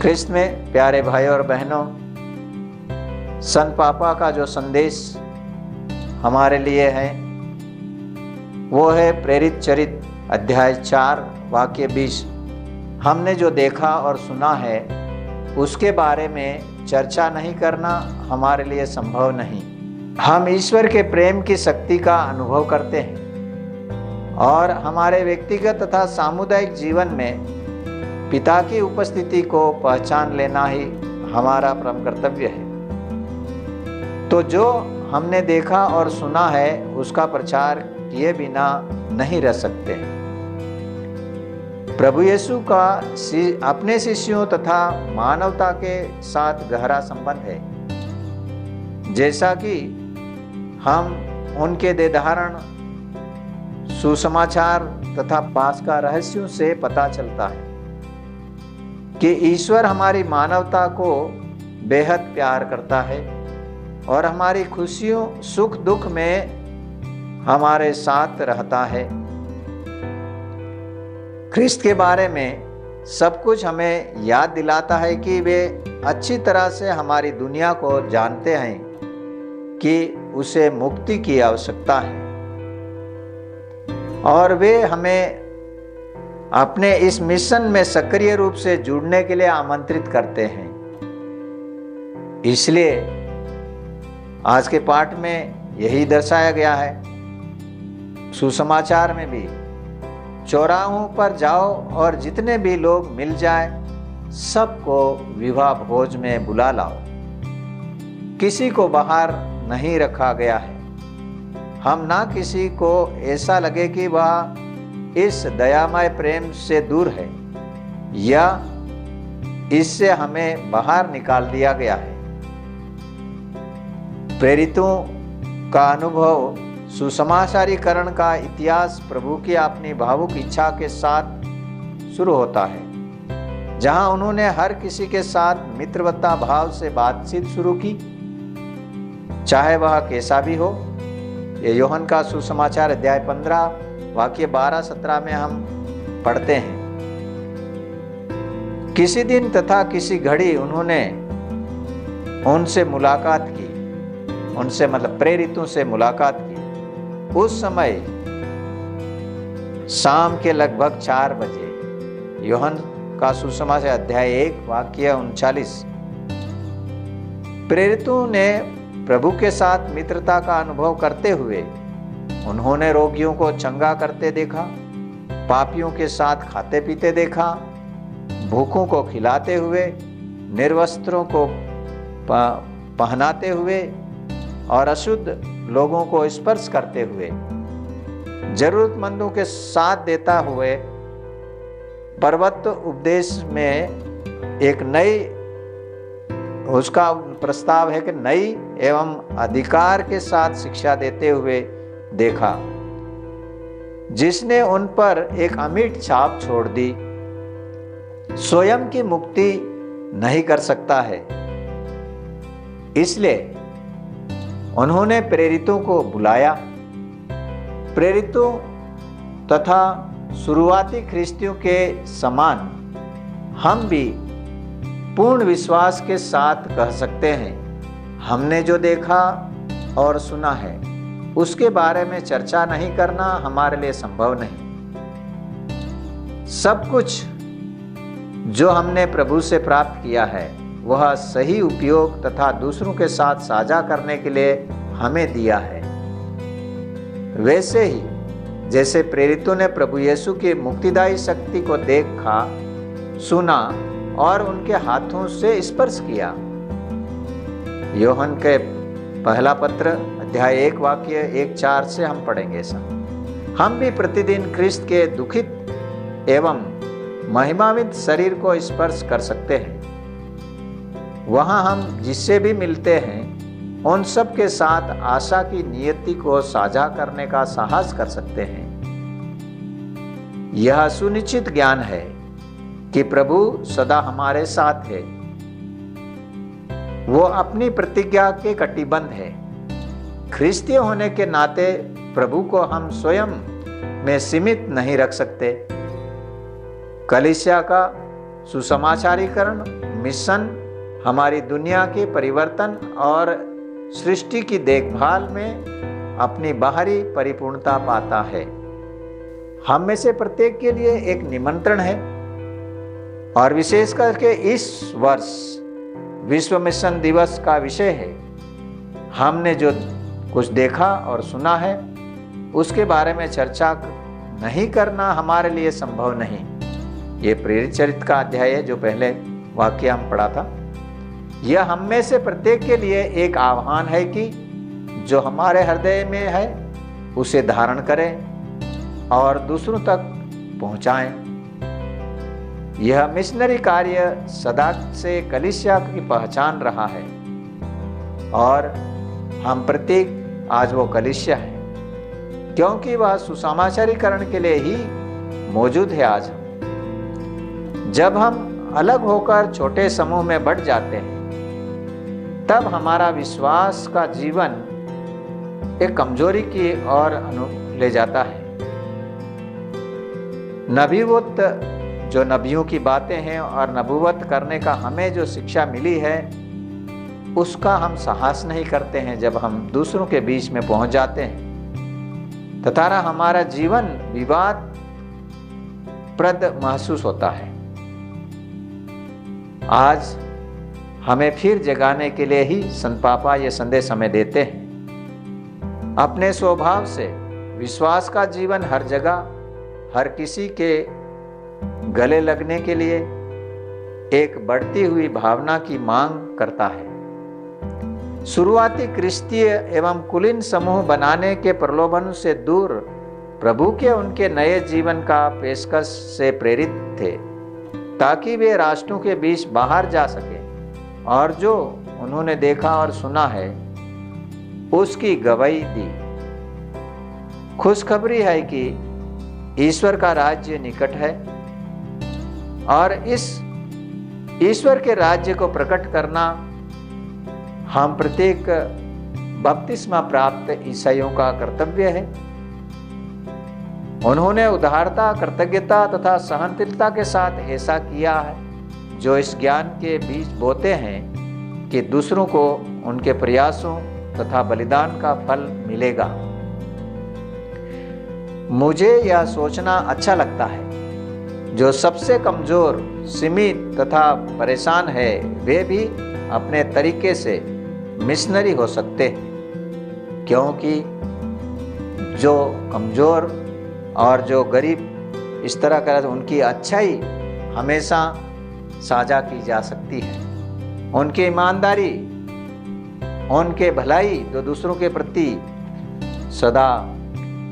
ख्रिस्त में प्यारे भाई और बहनों, संत पापा का जो संदेश हमारे लिए है वो है प्रेरित चरित्र अध्याय 4 वाक्य 20। हमने जो देखा और सुना है उसके बारे में चर्चा नहीं करना हमारे लिए संभव नहीं। हम ईश्वर के प्रेम की शक्ति का अनुभव करते हैं और हमारे व्यक्तिगत तथा सामुदायिक जीवन में पिता की उपस्थिति को पहचान लेना ही हमारा परम कर्तव्य है। तो जो हमने देखा और सुना है उसका प्रचार किए बिना नहीं रह सकते। प्रभु यीशु का अपने शिष्यों तथा मानवता के साथ गहरा संबंध है, जैसा कि हम उनके देधारण सुसमाचार तथा पास्का रहस्यों से पता चलता है कि ईश्वर हमारी मानवता को बेहद प्यार करता है और हमारी खुशियों सुख दुख में हमारे साथ रहता है। ख्रिस्त के बारे में सब कुछ हमें याद दिलाता है कि वे अच्छी तरह से हमारी दुनिया को जानते हैं कि उसे मुक्ति की आवश्यकता है और वे हमें अपने इस मिशन में सक्रिय रूप से जुड़ने के लिए आमंत्रित करते हैं। इसलिए आज के पाठ में यही दर्शाया गया है। सुसमाचार में भी चौराहों पर जाओ और जितने भी लोग मिल जाए सबको विवाह भोज में बुला लाओ। किसी को बाहर नहीं रखा गया है। हम ना किसी को ऐसा लगे कि वह इस दयामय प्रेम से दूर है या इससे हमें बाहर निकाल दिया गया है। प्रेरितों का अनुभव सुसमाचारीकरण का इतिहास प्रभु की अपनी भावुक इच्छा के साथ शुरू होता है, जहां उन्होंने हर किसी के साथ मित्रवत्ता भाव से बातचीत शुरू की, चाहे वह कैसा भी हो। ये यूहन्ना का सुसमाचार अध्याय 15 वाक्य 12-17 में हम पढ़ते हैं। किसी दिन तथा किसी घड़ी उन्होंने उनसे मुलाकात की, उनसे मतलब प्रेरितों से मुलाकात की। उस समय शाम के लगभग 4 बजे। यूहन्ना का सुसमाचार अध्याय 1 वाक्य 39। प्रेरितों ने प्रभु के साथ मित्रता का अनुभव करते हुए उन्होंने रोगियों को चंगा करते देखा, पापियों के साथ खाते पीते देखा, भूखों को खिलाते हुए, निर्वस्त्रों को पहनाते हुए और अशुद्ध लोगों को स्पर्श करते हुए, जरूरतमंदों के साथ देता हुए। पर्वत उपदेश में एक नई उसका प्रस्ताव है कि नई एवं अधिकार के साथ शिक्षा देते हुए देखा, जिसने उन पर एक अमिट छाप छोड़ दी। स्वयं की मुक्ति नहीं कर सकता है, इसलिए उन्होंने प्रेरितों को बुलाया। प्रेरितों तथा शुरुआती ख्रिस्तियों के समान हम भी पूर्ण विश्वास के साथ कह सकते हैं, हमने जो देखा और सुना है उसके बारे में चर्चा नहीं करना हमारे लिए संभव नहीं। सब कुछ जो हमने प्रभु से प्राप्त किया है वह सही उपयोग तथा दूसरों के साथ साझा करने के लिए हमें दिया है। वैसे ही जैसे प्रेरितों ने प्रभु यीशु की मुक्तिदायी शक्ति को देखा, सुना और उनके हाथों से स्पर्श किया। यूहन्ना के पहला पत्र अध्याय 1 वाक्य 1-4 से हम पढ़ेंगे ऐसा। हम भी प्रतिदिन ख्रिस्त के दुखित एवं महिमान्वित शरीर को स्पर्श कर सकते हैं। वहां हम जिससे भी मिलते हैं उन सब के साथ आशा की नियति को साझा करने का साहस कर सकते हैं। यह सुनिश्चित ज्ञान है कि प्रभु सदा हमारे साथ है। वो अपनी प्रतिज्ञा के कटिबद्ध है। ख्रिस्तीय होने के नाते प्रभु को हम स्वयं में सीमित नहीं रख सकते। कलीसिया का सुसमाचारीकरण मिशन हमारी दुनिया के परिवर्तन और सृष्टि की देखभाल में अपनी बाहरी परिपूर्णता पाता है। हम में से प्रत्येक के लिए एक निमंत्रण है और विशेष करके इस वर्ष विश्व मिशन दिवस का विषय है। हमने जो कुछ देखा और सुना है उसके बारे में चर्चा नहीं करना हमारे लिए संभव नहीं। ये प्रेरित चरित्र का अध्याय है जो पहले वाक्य हम पढ़ा था। यह हम में से प्रत्येक के लिए एक आह्वान है कि जो हमारे हृदय में है उसे धारण करें और दूसरों तक पहुंचाएं। यह मिशनरी कार्य सदा से कलीसिया की पहचान रहा है और हम प्रत्येक आज वो कलीसिया है, क्योंकि वह सुसमाचारीकरण के लिए ही मौजूद है। आज जब हम अलग होकर छोटे समूह में बढ़ जाते हैं तब हमारा विश्वास का जीवन एक कमजोरी की ओर ले जाता है। नबूवत जो नबियों की बातें हैं और नबूवत करने का हमें जो शिक्षा मिली है उसका हम साहस नहीं करते हैं जब हम दूसरों के बीच में पहुंच जाते हैं, तथा हमारा जीवन विवाद प्रद महसूस होता है। आज हमें फिर जगाने के लिए ही संत पापा ये संदेश हमें देते हैं। अपने स्वभाव से विश्वास का जीवन हर जगह हर किसी के गले लगने के लिए एक बढ़ती हुई भावना की मांग करता है। शुरुआती क्रिस्तीय एवं कुलीन समूह बनाने के प्रलोभन से दूर प्रभु के उनके नए जीवन का पेशकश से प्रेरित थे, ताकि वे राष्ट्रों के बीच बाहर जा सके और जो उन्होंने देखा और सुना है उसकी गवाही दी। खुशखबरी है कि ईश्वर का राज्य निकट है और इस ईश्वर के राज्य को प्रकट करना हम प्रत्येक बपतिस्मा प्राप्त ईसाइयों का कर्तव्य है। उन्होंने उदारता, कृतज्ञता तथा सहनशीलता के साथ ऐसा किया है जो इस ज्ञान के बीज बोते हैं कि दूसरों को उनके प्रयासों तथा बलिदान का फल मिलेगा। मुझे यह सोचना अच्छा लगता है जो सबसे कमजोर, सीमित तथा परेशान है वे भी अपने तरीके से मिशनरी हो सकते हैं, क्योंकि जो कमजोर और जो गरीब इस तरह का उनकी अच्छाई हमेशा साझा की जा सकती है। उनकी ईमानदारी, उनके भलाई तो दूसरों के प्रति सदा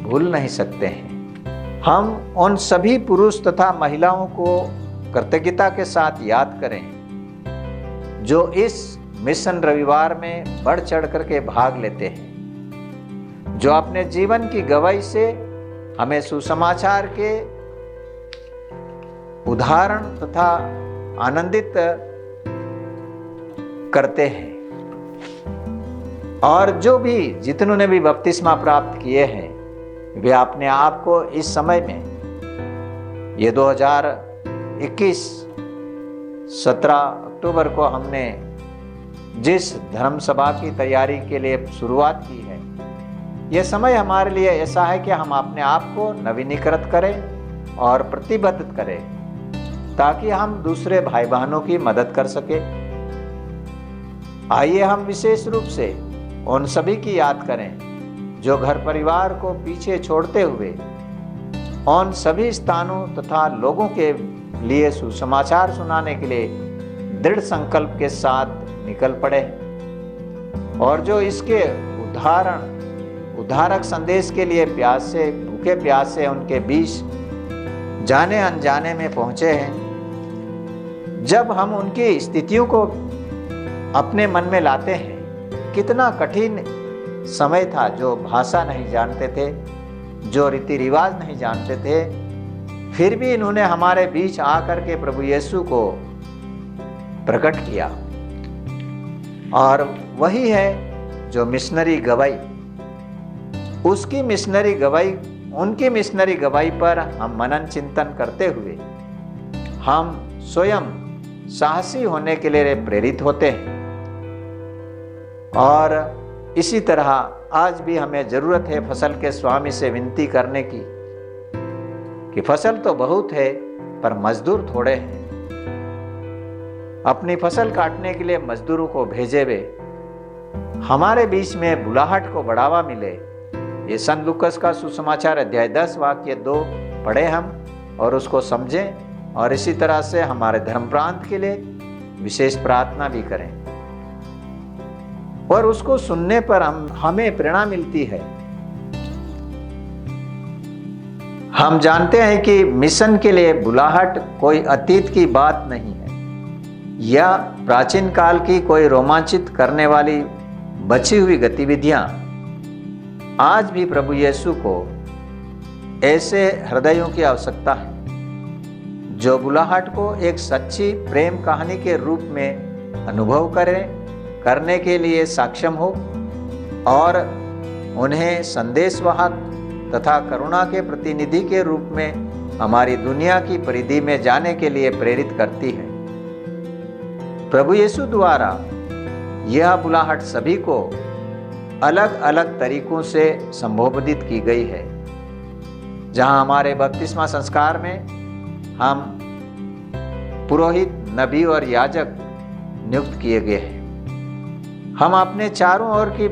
भूल नहीं सकते हैं। हम उन सभी पुरुष तथा महिलाओं को कृतज्ञता के साथ याद करें जो इस मिशन रविवार में बढ़ चढ़ करके भाग लेते हैं, जो अपने जीवन की गवाही से हमें सुसमाचार के उदाहरण तथा आनंदित करते हैं। और जो भी जितनों ने भी बपतिस्मा प्राप्त किए हैं वे अपने आप को इस समय में, ये 2021 17 अक्टूबर को हमने जिस धर्म सभा की तैयारी के लिए शुरुआत की है, यह समय हमारे लिए ऐसा है कि हम अपने आप को नवीनीकृत करें और प्रतिबद्ध करें ताकि हम दूसरे भाई बहनों की मदद कर सके। आइए हम विशेष रूप से उन सभी की याद करें जो घर परिवार को पीछे छोड़ते हुए उन सभी स्थानों तथा लोगों के लिए सुसमाचार सुनाने के लिए दृढ़ संकल्प के साथ निकल पड़े और जो इसके उद्धारक संदेश के लिए प्यासे, भूखे प्यासे उनके बीच जाने अनजाने में पहुंचे हैं। जब हम उनकी स्थितियों को अपने मन में लाते हैं, कितना कठिन समय था, जो भाषा नहीं जानते थे, जो रीति रिवाज नहीं जानते थे, फिर भी इन्होंने हमारे बीच आकर के प्रभु यीशु को प्रकट किया। और वही है जो मिशनरी गवाही, उसकी मिशनरी गवाही, उनकी मिशनरी गवाही पर हम मनन चिंतन करते हुए हम स्वयं साहसी होने के लिए प्रेरित होते हैं। और इसी तरह आज भी हमें जरूरत है फसल के स्वामी से विनती करने की कि फसल तो बहुत है पर मजदूर थोड़े हैं। अपनी फसल काटने के लिए मजदूरों को भेजे वे, हमारे बीच में बुलाहट को बढ़ावा मिले। ये संत लूकास का सुसमाचार अध्याय 10 वाक्य 2 पढ़े हम और उसको समझें, और इसी तरह से हमारे धर्म प्रांत के लिए विशेष प्रार्थना भी करें। और उसको सुनने पर हमें प्रेरणा मिलती है। हम जानते हैं कि मिशन के लिए बुलाहट कोई अतीत की बात नहीं है या प्राचीन काल की कोई रोमांचित करने वाली बची हुई गतिविधियां। आज भी प्रभु यीशु को ऐसे हृदयों की आवश्यकता है जो बुलाहट को एक सच्ची प्रेम कहानी के रूप में अनुभव करने के लिए सक्षम हो और उन्हें संदेशवाहक तथा करुणा के प्रतिनिधि के रूप में हमारी दुनिया की परिधि में जाने के लिए प्रेरित करती है। प्रभु यीशु द्वारा यह बुलाहट सभी को अलग अलग तरीकों से संबोधित की गई है। जहां हमारे बपतिस्मा संस्कार में हम पुरोहित, नबी और याजक नियुक्त किए गए हैं, हम अपने चारों ओर की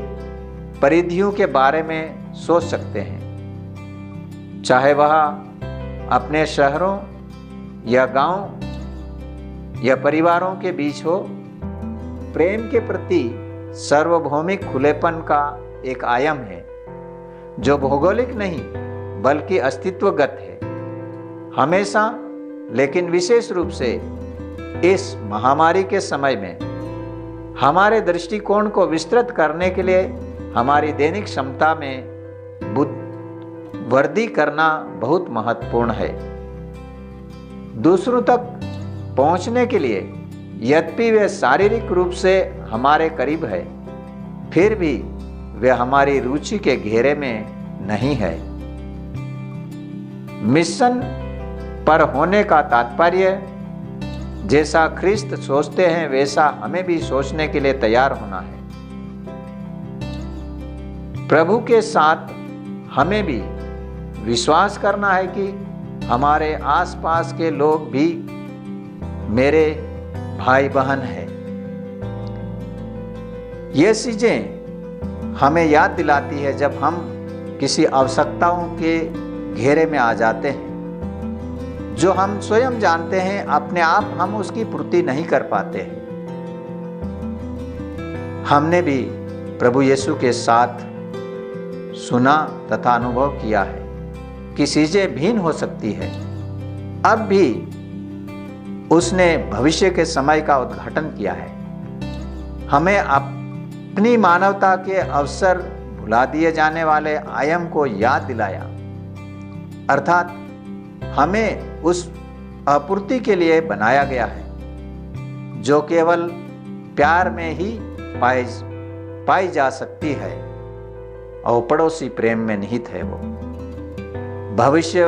परिधियों के बारे में सोच सकते हैं, चाहे वह अपने शहरों या गांव या परिवारों के बीच हो। प्रेम के प्रति सार्वभौमिक खुलेपन का एक आयाम है जो भौगोलिक नहीं बल्कि अस्तित्वगत है। हमेशा, लेकिन विशेष रूप से इस महामारी के समय में हमारे दृष्टिकोण को विस्तृत करने के लिए हमारी दैनिक क्षमता में वृद्धि करना बहुत महत्वपूर्ण है। दूसरों तक पहुंचने के लिए यद्यपि वे शारीरिक रूप से हमारे करीब है, फिर भी वे हमारी रुचि के घेरे में नहीं है। मिशन पर होने का तात्पर्य जैसा ख्रिस्त सोचते हैं वैसा हमें भी सोचने के लिए तैयार होना है। प्रभु के साथ हमें भी विश्वास करना है कि हमारे आसपास के लोग भी मेरे भाई बहन हैं। ये चीजें हमें याद दिलाती है जब हम किसी आवश्यकताओं के घेरे में आ जाते हैं जो हम स्वयं जानते हैं अपने आप हम उसकी पूर्ति नहीं कर पाते हैं। हमने भी प्रभु यीशु के साथ सुना तथा अनुभव किया है कि चीजें भिन्न हो सकती है। अब भी उसने भविष्य के समय का उद्घाटन किया है। हमें अपनी मानवता के अवसर भुला दिए जाने वाले आयाम को याद दिलाया, अर्थात हमें उस आपूर्ति के लिए बनाया गया है जो केवल प्यार में ही पाई जा सकती है और पड़ोसी प्रेम में निहित है। वो भविष्य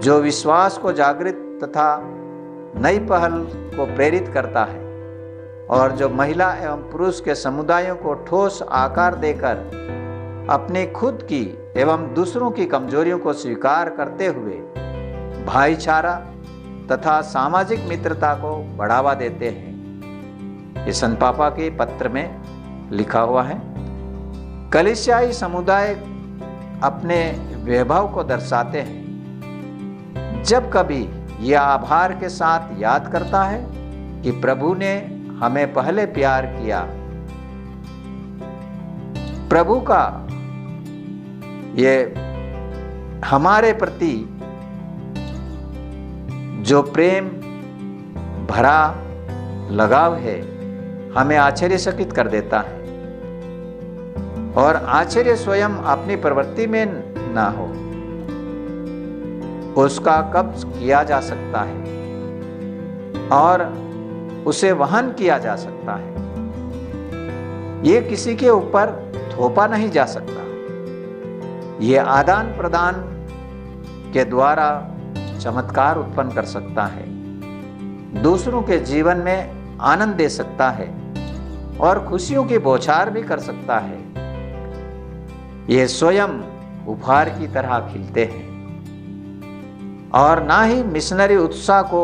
जो विश्वास को जागृत तथा नई पहल को प्रेरित करता है और जो महिला एवं पुरुष के समुदायों को ठोस आकार देकर अपनी खुद की एवं दूसरों की कमजोरियों को स्वीकार करते हुए भाईचारा तथा सामाजिक मित्रता को बढ़ावा देते हैं। ये संत पापा के पत्र में लिखा हुआ है। कलीसियाई समुदाय अपने वैभव को दर्शाते हैं जब कभी यह आभार के साथ याद करता है कि प्रभु ने हमें पहले प्यार किया। प्रभु का ये हमारे प्रति जो प्रेम भरा लगाव है हमें आश्चर्यचकित कर देता है, और आश्चर्य स्वयं अपनी प्रवृत्ति में ना हो उसका कब्ज किया जा सकता है और उसे वहन किया जा सकता है। ये किसी के ऊपर थोपा नहीं जा सकता। ये आदान प्रदान के द्वारा चमत्कार उत्पन्न कर सकता है। दूसरों के जीवन में आनंद दे सकता है और खुशियों की बौछार भी कर सकता है। ये स्वयं उपहार की तरह खिलते हैं और ना ही मिशनरी उत्साह को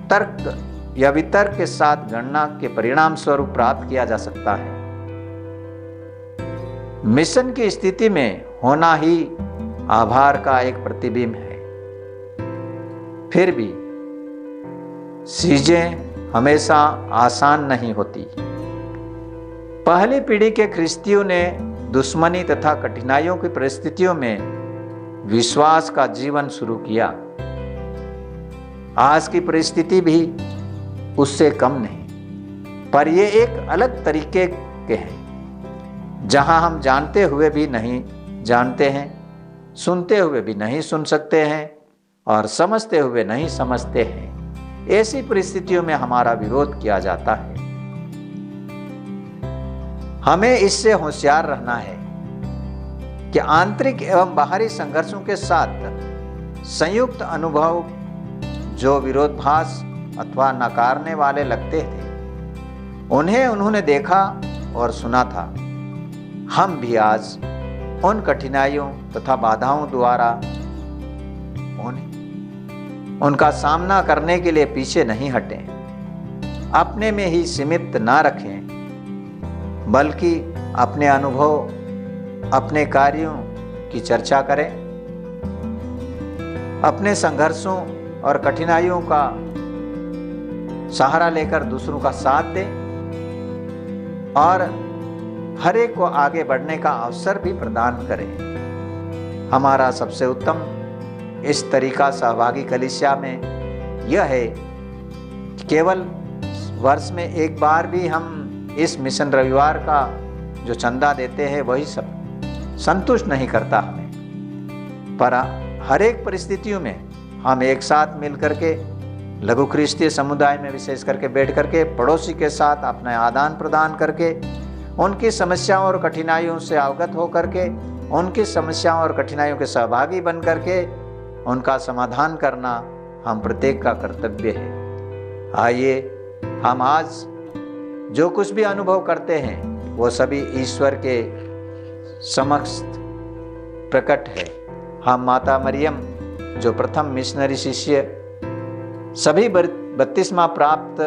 तर्क या वितर्क के साथ गणना के परिणाम स्वरूप प्राप्त किया जा सकता है। मिशन की स्थिति में होना ही आभार का एक प्रतिबिंब है। फिर भी चीजें हमेशा आसान नहीं होती। पहली पीढ़ी के ख्रिस्तियों ने दुश्मनी तथा कठिनाइयों की परिस्थितियों में विश्वास का जीवन शुरू किया। आज की परिस्थिति भी उससे कम नहीं, पर ये एक अलग तरीके के हैं, जहां हम जानते हुए भी नहीं जानते हैं, सुनते हुए भी नहीं सुन सकते हैं और समझते हुए नहीं समझते हैं। ऐसी परिस्थितियों में हमारा विरोध किया जाता है। हमें इससे होशियार रहना है कि आंतरिक एवं बाहरी संघर्षों के साथ संयुक्त अनुभव जो विरोधाभास अथवा नकारने वाले लगते थे, उन्हें उन्होंने देखा और सुना था। हम भी आज उन कठिनाइयों तथा बाधाओं द्वारा उनका सामना करने के लिए पीछे नहीं हटें, अपने में ही सीमित ना रखें, बल्कि अपने अनुभव, अपने कार्यों की चर्चा करें, अपने संघर्षों और कठिनाइयों का सहारा लेकर दूसरों का साथ दें और हर एक को आगे बढ़ने का अवसर भी प्रदान करें। हमारा सबसे उत्तम इस तरीका सहभागी कलीसिया में यह है कि केवल वर्ष में एक बार भी हम इस मिशन रविवार का जो चंदा देते हैं वही सब संतुष्ट नहीं करता हमें, पर हर एक परिस्थितियों में हम एक साथ मिलकर के लघु ख्रिस्तीय समुदाय में विशेष करके बैठ करके पड़ोसी के साथ अपना आदान प्रदान करके उनकी समस्याओं और कठिनाइयों से अवगत होकर के उनकी समस्याओं और कठिनाइयों के सहभागी बन करके उनका समाधान करना हम प्रत्येक का कर्तव्य है। आइए हम आज जो कुछ भी अनुभव करते हैं वो सभी ईश्वर के समक्ष प्रकट है। हम माता मरियम जो प्रथम मिशनरी शिष्य, सभी बपतिस्मा प्राप्त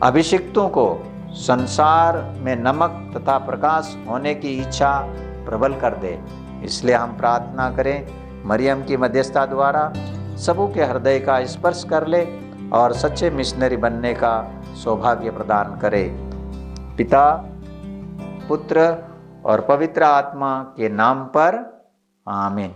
अभिषिक्तों को संसार में नमक तथा प्रकाश होने की इच्छा प्रबल कर दे। इसलिए हम प्रार्थना करें मरियम की मध्यस्थता द्वारा सबों के हृदय का स्पर्श कर ले और सच्चे मिशनरी बनने का सौभाग्य प्रदान करे। पिता, पुत्र और पवित्र आत्मा के नाम पर आमीन।